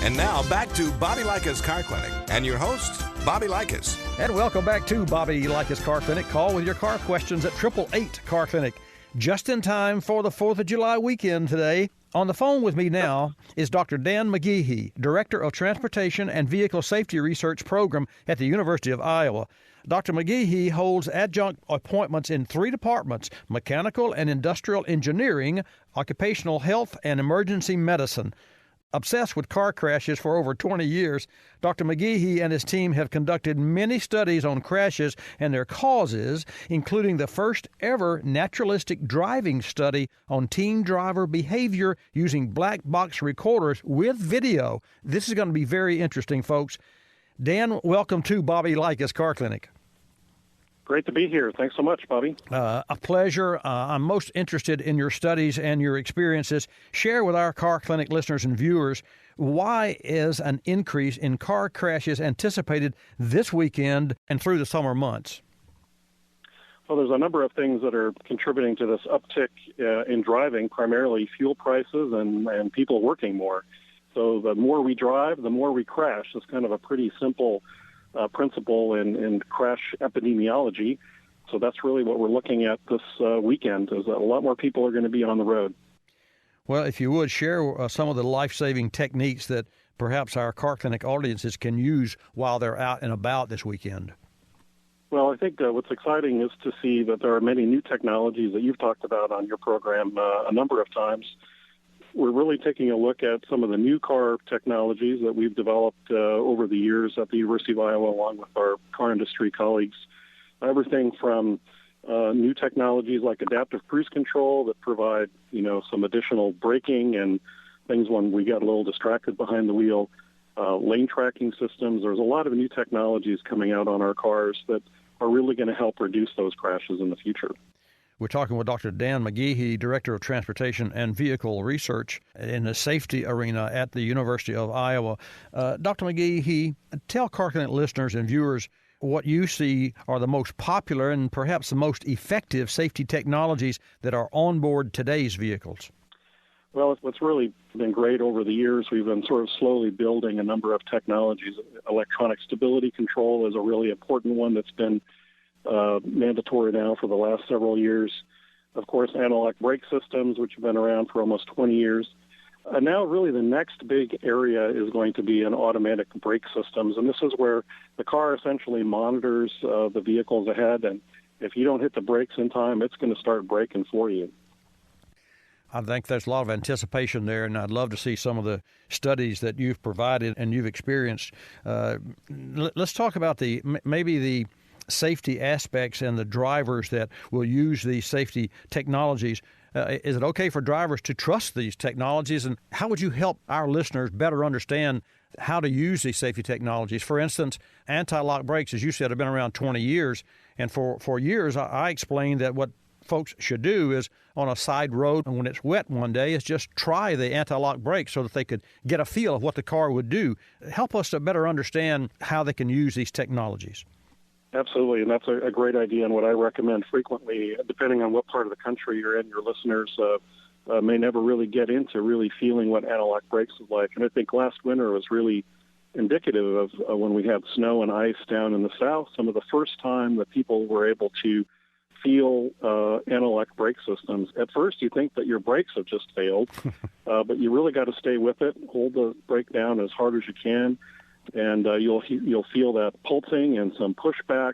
And now back to Bobby Likis Car Clinic and your host, Bobby Likis. And welcome back to Bobby Likis Car Clinic. Call with your car questions at 888 Car Clinic. Just in time for the 4th of July weekend today. On the phone with me now is Dr. Dan McGehee, Director of Transportation and Vehicle Safety Research Program at the University of Iowa. Dr. McGehee holds adjunct appointments in 3 departments: mechanical and industrial engineering, occupational health, and emergency medicine. Obsessed with car crashes for over 20 years, Dr. McGehee and his team have conducted many studies on crashes and their causes, including the first ever naturalistic driving study on teen driver behavior using black box recorders with video. This is going to be very interesting, folks. Dan, welcome to Bobby Likis Car Clinic. Great to be here. Thanks so much, Bobby. A pleasure. I'm most interested in your studies and your experiences. Share with our Car Clinic listeners and viewers, why is an increase in car crashes anticipated this weekend and through the summer months? Well, there's a number of things that are contributing to this uptick in driving, primarily fuel prices and people working more. So the more we drive, the more we crash. It's kind of a pretty simple principle in crash epidemiology. So that's really what we're looking at this weekend, is that a lot more people are going to be on the road. Well, if you would, share some of the life-saving techniques that perhaps our Car Clinic audiences can use while they're out and about this weekend. Well, I think what's exciting is to see that there are many new technologies that you've talked about on your program a number of times. We're really taking a look at some of the new car technologies that we've developed over the years at the University of Iowa, along with our car industry colleagues. Everything from new technologies like adaptive cruise control that provide, some additional braking and things when we get a little distracted behind the wheel, lane tracking systems. There's a lot of new technologies coming out on our cars that are really going to help reduce those crashes in the future. We're talking with Dr. Dan McGehee, Director of Transportation and Vehicle Research in the safety arena at the University of Iowa. Dr. McGehee, tell Car Clinic listeners and viewers what you see are the most popular and perhaps the most effective safety technologies that are on board today's vehicles. Well, what's really been great over the years, we've been sort of slowly building a number of technologies. Electronic stability control is a really important one that's been mandatory now for the last several years. Of course, analog brake systems, which have been around for almost 20 years. And now really the next big area is going to be in automatic brake systems. And this is where the car essentially monitors the vehicles ahead. And if you don't hit the brakes in time, it's going to start braking for you. I think there's a lot of anticipation there, and I'd love to see some of the studies that you've provided and you've experienced. Let's talk about maybe the safety aspects and the drivers that will use these safety technologies. Is it okay for drivers to trust these technologies? And how would you help our listeners better understand how to use these safety technologies? For instance, anti-lock brakes, as you said, have been around 20 years. And for years, I explained that what folks should do is on a side road, and when it's wet one day, is just try the anti-lock brakes so that they could get a feel of what the car would do. Help us to better understand how they can use these technologies. Absolutely, and that's a great idea, and what I recommend frequently, depending on what part of the country you're in, your listeners may never really get into really feeling what anti-lock brakes is like. And I think last winter was really indicative of when we had snow and ice down in the south, some of the first time that people were able to feel anti-lock brake systems. At first, you think that your brakes have just failed, but you really got to stay with it, hold the brake down as hard as you can, and you'll feel that pulsing and some pushback.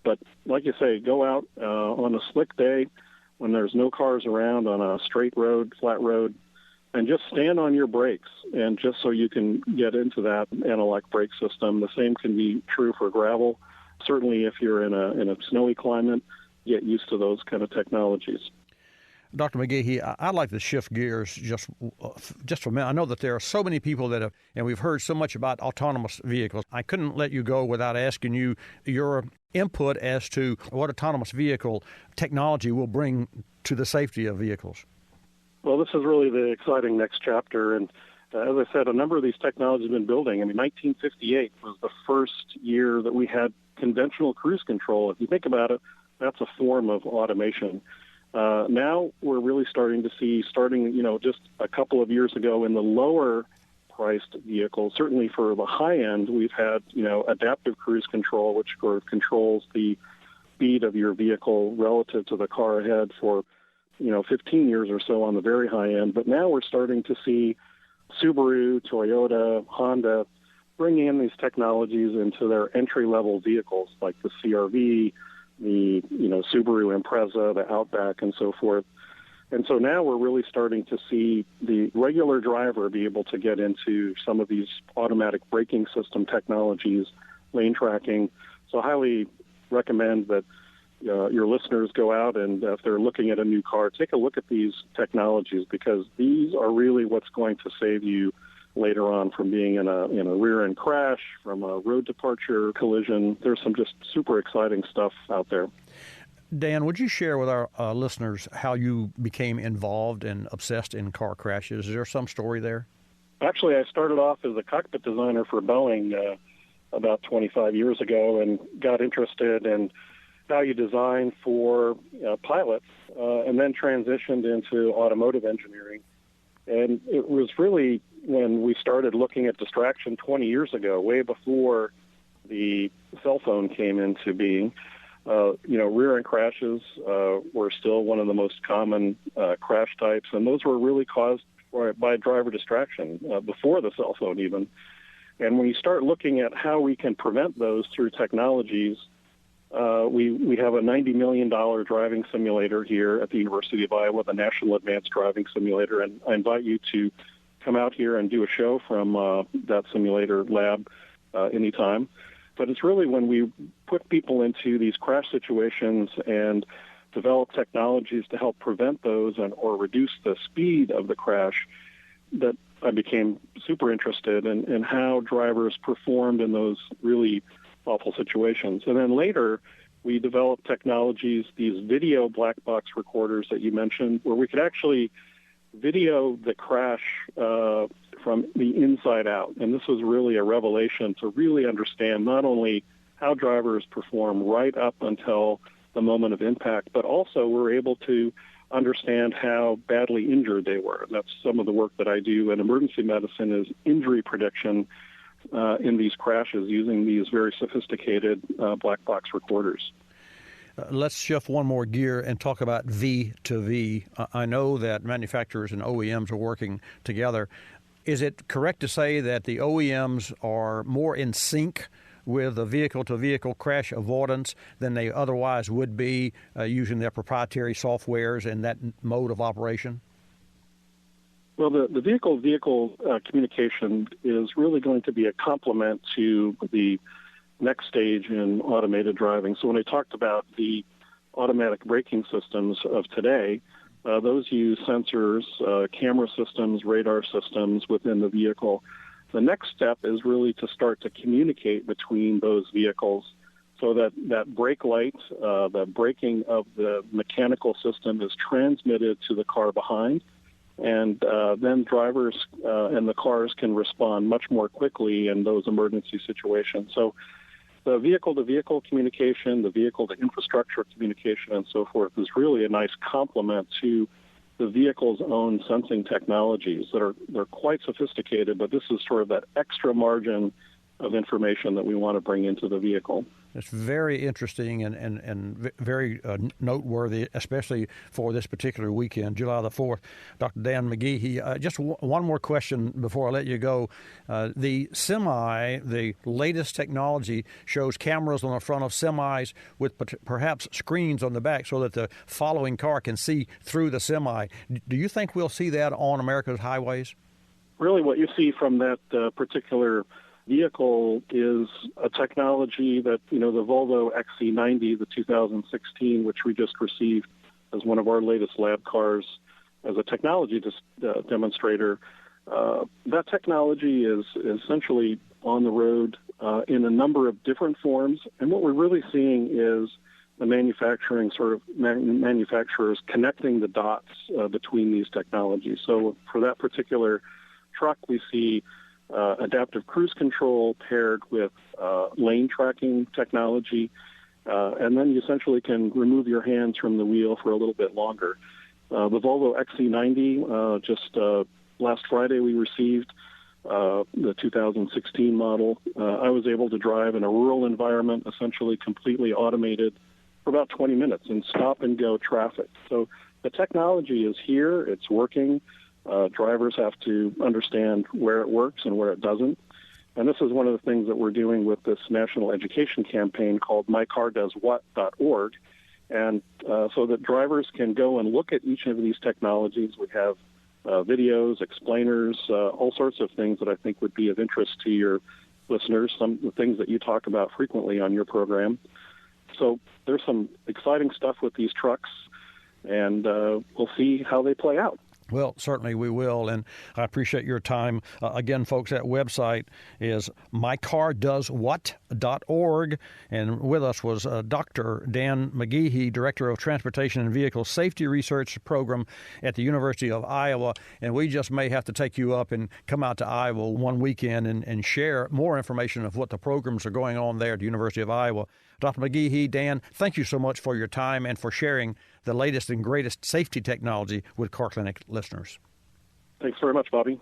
But like you say, go out on a slick day when there's no cars around on a straight road, flat road, and just stand on your brakes, and just so you can get into that anti-lock brake system. The same can be true for gravel. Certainly if you're in a snowy climate, get used to those kind of technologies. Dr. McGehee, I'd like to shift gears just for a minute. I know that there are so many people that have, and we've heard so much about autonomous vehicles. I couldn't let you go without asking you your input as to what autonomous vehicle technology will bring to the safety of vehicles. Well, this is really the exciting next chapter. And as I said, a number of these technologies have been building. I mean, 1958 was the first year that we had conventional cruise control. If you think about it, that's a form of automation. Now we're really starting to see, just a couple of years ago in the lower priced vehicles. Certainly for the high end, we've had, adaptive cruise control, which sort of controls the speed of your vehicle relative to the car ahead for, 15 years or so on the very high end. But now we're starting to see Subaru, Toyota, Honda bringing in these technologies into their entry-level vehicles like the CR-V, the Subaru Impreza, the Outback, and so forth. And so now we're really starting to see the regular driver be able to get into some of these automatic braking system technologies, lane tracking. So I highly recommend that your listeners go out and if they're looking at a new car, take a look at these technologies because these are really what's going to save you later on from being in a rear-end crash, from a road departure collision. There's some just super exciting stuff out there. Dan, would you share with our listeners how you became involved and obsessed in car crashes? Is there some story there? Actually, I started off as a cockpit designer for Boeing about 25 years ago and got interested in how you design for pilots and then transitioned into automotive engineering. And it was really when we started looking at distraction 20 years ago, way before the cell phone came into being. Rear-end crashes were still one of the most common crash types, and those were really caused by driver distraction before the cell phone even. And when you start looking at how we can prevent those through technologies, we have a $90 million driving simulator here at the University of Iowa, the National Advanced Driving Simulator, and I invite you to come out here and do a show from that simulator lab anytime. But it's really when we put people into these crash situations and develop technologies to help prevent those or reduce the speed of the crash that I became super interested in how drivers performed in those really awful situations. And then later, we developed technologies, these video black box recorders that you mentioned, where we could actually video the crash from the inside out. And this was really a revelation to really understand not only how drivers perform right up until the moment of impact, but also we're able to understand how badly injured they were. And that's some of the work that I do in emergency medicine is injury prediction in these crashes using these very sophisticated black box recorders. Let's shift one more gear and talk about V2V. I know that manufacturers and OEMs are working together. Is it correct to say that the OEMs are more in sync with the vehicle-to-vehicle crash avoidance than they otherwise would be using their proprietary softwares in that mode of operation? Well, the vehicle-to-vehicle communication is really going to be a complement to the next stage in automated driving. So when I talked about the automatic braking systems of today, those use sensors, camera systems, radar systems within the vehicle. The next step is really to start to communicate between those vehicles so that brake light, the braking of the mechanical system is transmitted to the car behind. And then drivers and the cars can respond much more quickly in those emergency situations. So the vehicle-to-vehicle communication, the vehicle-to-infrastructure communication, and so forth is really a nice complement to the vehicle's own sensing technologies they're quite sophisticated, but this is sort of that extra margin of information that we want to bring into the vehicle. It's very interesting and very noteworthy, especially for this particular weekend, July the 4th. Dr. Dan McGehee, just one more question before I let you go. The latest technology shows cameras on the front of semis with perhaps screens on the back so that the following car can see through the semi. Do you think we'll see that on America's highways? Really what you see from that particular vehicle is a technology that, the Volvo XC90, the 2016, which we just received as one of our latest lab cars as a technology demonstrator. That technology is essentially on the road in a number of different forms. And what we're really seeing is the manufacturers connecting the dots between these technologies. So for that particular truck, we see adaptive cruise control paired with lane tracking technology, and then you essentially can remove your hands from the wheel for a little bit longer. The Volvo XC90, just last Friday we received the 2016 model. I was able to drive in a rural environment, essentially completely automated, for about 20 minutes in stop-and-go traffic. So the technology is here. It's working. Drivers have to understand where it works and where it doesn't. And this is one of the things that we're doing with this national education campaign called mycardoeswhat.org. And so that drivers can go and look at each of these technologies. We have videos, explainers, all sorts of things that I think would be of interest to your listeners, some of the things that you talk about frequently on your program. So there's some exciting stuff with these trucks, and we'll see how they play out. Well, certainly we will, and I appreciate your time. Again, folks, that website is mycardoeswhat.org, and with us was Dr. Dan McGehee, Director of Transportation and Vehicle Safety Research Program at the University of Iowa, and we just may have to take you up and come out to Iowa one weekend and share more information of what the programs are going on there at the University of Iowa. Dr. McGehee, Dan, thank you so much for your time and for sharing the latest and greatest safety technology with Car Clinic listeners. Thanks very much, Bobby.